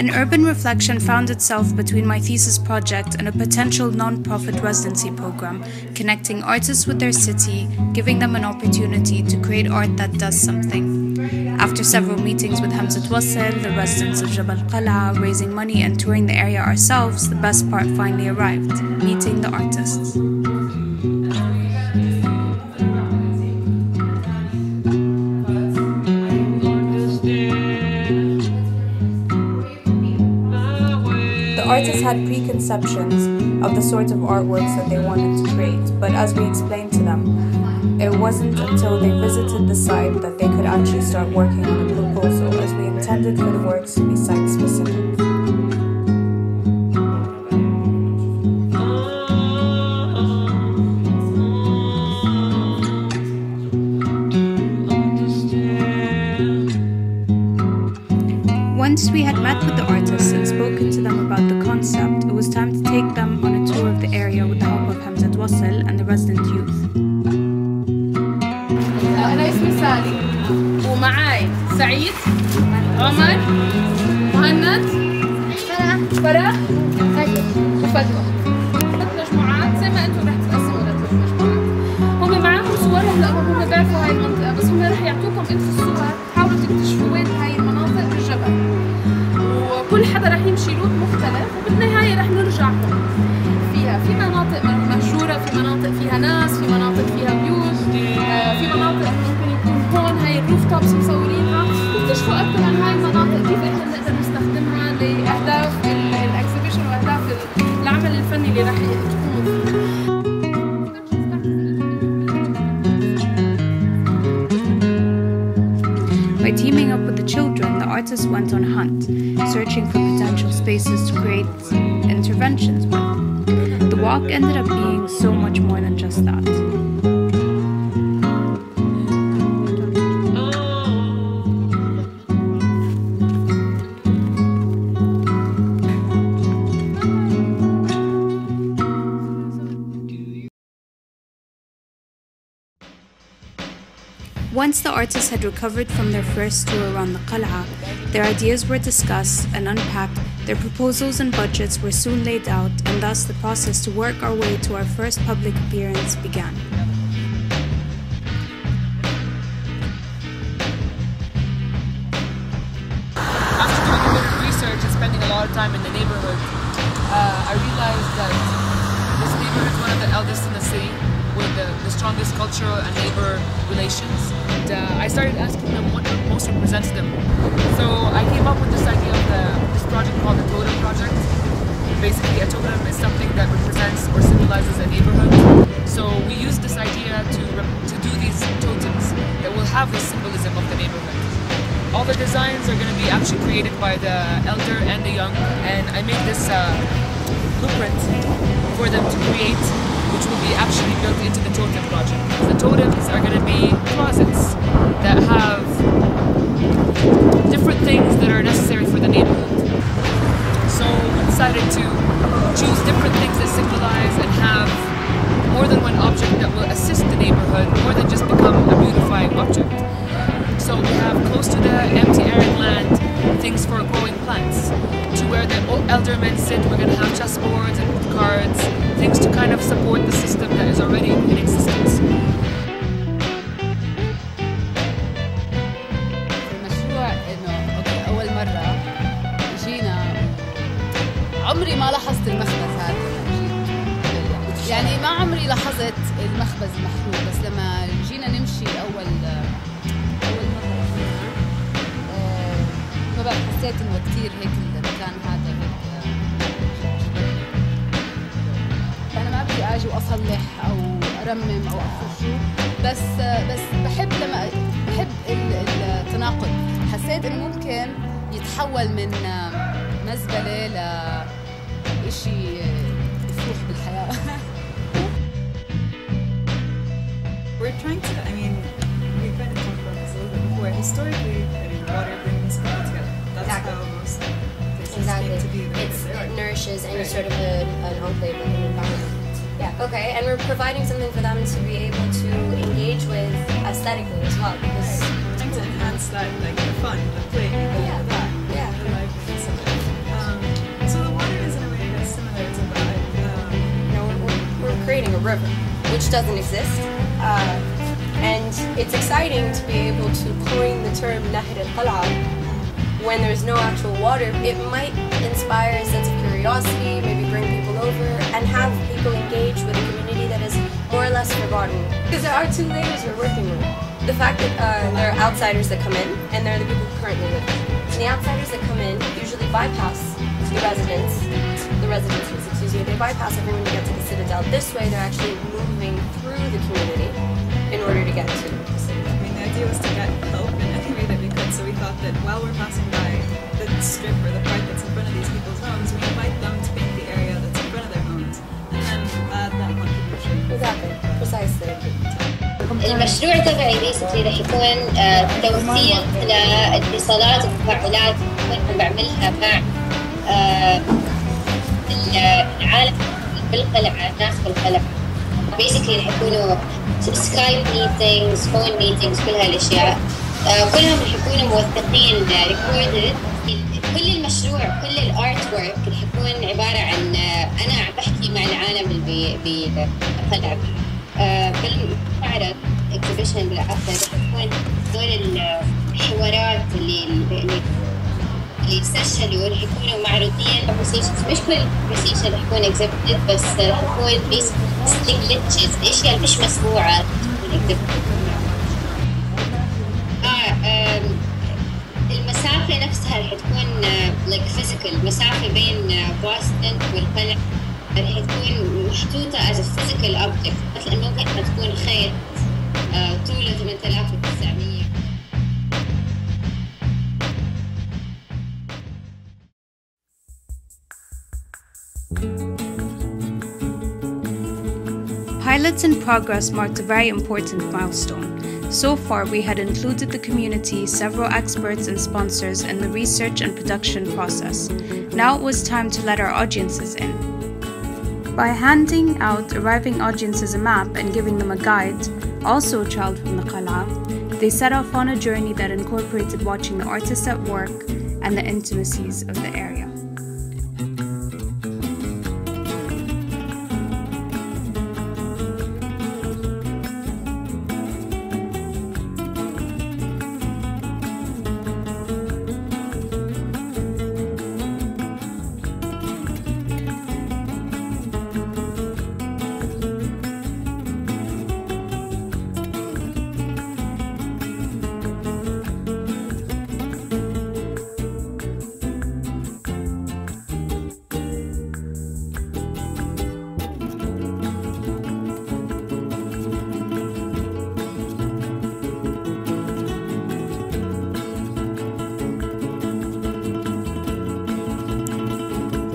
An urban reflection found itself between my thesis project and a potential non-profit residency program, connecting artists with their city, giving them an opportunity to create art that does something. After several meetings with Hamzat Wassel, the residents of Jabal Al Qalaa, raising money and touring the area ourselves, the best part finally arrived, meeting the artists. The artists had preconceptions of the sort of artworks that they wanted to create, but as we explained to them, it wasn't until they visited the site that they could actually start working on a proposal, as we intended for the works to be site-specific. Once we had met with the artists and spoken to them about the concept, it was time to take them on a tour of the area with the help of Hamzat Wassel and the resident youth. أنا اسمي سالي ومعاي سعيد عمر مهند فرح وفدوى. 3 مجموعات زي ما انتم رح تتقسموا ل3 مجموعات. هم معاهم صورهم لأنهم هم بيعرفوا هاي المنطقة، بس هم رح يعطوكم انتم الصور، حاولوا تكتشفوا وين هاي المناطق بالجبل. وكل حدا رح يمشي لوت مختلف وبالنهاية رح نرجع فيها. في مناطق مهجورة، في مناطق فيها ناس، في مناطق فيها بيوت، في مناطق ممكن يكون هون هاي الروف توبس مصورينها. نكتشفوا أكثر عن هاي المناطق كيف احنا نقدر نستخدمها لأهداف الاكزيبيشن وأهداف العمل الفني اللي رح تكون فيه. By teaming up with the children, the artists went on a hunt, searching for potential spaces to create interventions with. The walk ended up being so much more than just that. Once the artists had recovered from their first tour around the Qal'a, their ideas were discussed and unpacked, their proposals and budgets were soon laid out, and thus the process to work our way to our first public appearance began. After doing a bit of research and spending a lot of time in the neighborhood, I realized that this neighborhood is one of the eldest in the city, with the strongest cultural and neighbor relations. And I started asking them what most represents them. So I came up with this idea of this project called the Totem Project. Basically, a totem is something that represents or symbolizes a neighborhood. So we used this idea to do these totems that will have this symbolism of the neighborhood. All the designs are going to be actually created by the elder and the young, and I made this blueprint for them to create, which will be actually built into the totem project. The totems are going to be closets that have different things that are necessary for the neighborhood. So we decided to choose different things that symbolize and have more than one object that will assist the neighborhood more than just become a beautifying object. So we have close to the empty arid land, things for growing plants. To where the elder men sit, we're going to have chessboards and cards, things to kind of support the system that is already in existence. المشروع إنه أول مرة جينا، عمري ما لاحظت المخبز هذا يعني ما عمري لاحظت المخبز المحروق، بس لما جينا نمشي أول مرة ما بعرف حسيت إنه كثير هيك المكان هذا هيك. أنا ما بدي أجي وأصلح أو أرمم أو أفرشه، بس بحب التناقض. حسيت إنه ممكن يتحول من مزبلة لإشي يفوح بالحياة. We're trying to, we kind of talked about this a little bit before. Historically, water brings people together. That's how most places came to be. It nourishes any sort of an enclave, like an environment. Yeah, okay, and we're providing something for them to be able to engage with aesthetically as well, because trying to enhance that, like the fun, the play, that, the lively, something. creating a river, which doesn't exist. And it's exciting to be able to coin the term Nahr Al Qalaa when there's no actual water. It might inspire a sense of curiosity, maybe bring people over, and have people engage with a community that is more or less forgotten. Because there are two layers we're working with. The fact that there are outsiders that come in, and there are the people who currently live there. And the outsiders that come in usually bypass the residences, they bypass everyone to get to the Citadel. This way they're actually moving through the community in order to get to the Citadel. I mean, the idea was to get help in any way that we could, so we thought that while we're passing by the strip or the part that's in front of these people's homes, we invite them to paint the area that's in front of their homes, and then add that contribution. Exactly, precisely. المشروع تبعي basically رح يكون توثيق لاتصالات وتفاعلات كنت بعملها مع العالم بالقلعة، الناس بالقلعة. basically رح يكونوا سكايب ميتينجز، فون ميتينجز، كل هالاشياء كلهم رح يكونوا موثقين ريكوردد. كل المشروع، كل الارت ورك رح يكون عبارة عن انا عم بحكي مع العالم اللي بالقلعة. بالمعرض اكزيبيشن بالعفو رح يكون دول الحوارات اللي سيشنوا رح يكونوا معروضين conversations. مش كل conversation رح يكون exhibited، بس رح يكون basic glitches، الاشياء مش مسموعة تكون exhibited. المسافة نفسها رح تكون like physical. المسافة بين بوسطن والقلعة رح تكون محطوطة as a physical object، مثل ممكن انها تكون خيط طوله 8900. Pilots in Progress marked a very important milestone. So far, we had included the community, several experts and sponsors in the research and production process. Now it was time to let our audiences in. By handing out arriving audiences a map and giving them a guide, also a child from the Qalaa, they set off on a journey that incorporated watching the artists at work and the intimacies of the area.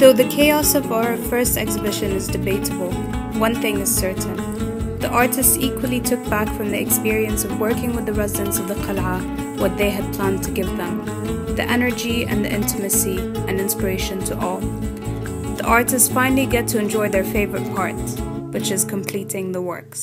Though the chaos of our first exhibition is debatable, one thing is certain. The artists equally took back from the experience of working with the residents of the Qalaa what they had planned to give them, the energy and the intimacy and inspiration to all. The artists finally get to enjoy their favorite part, which is completing the works.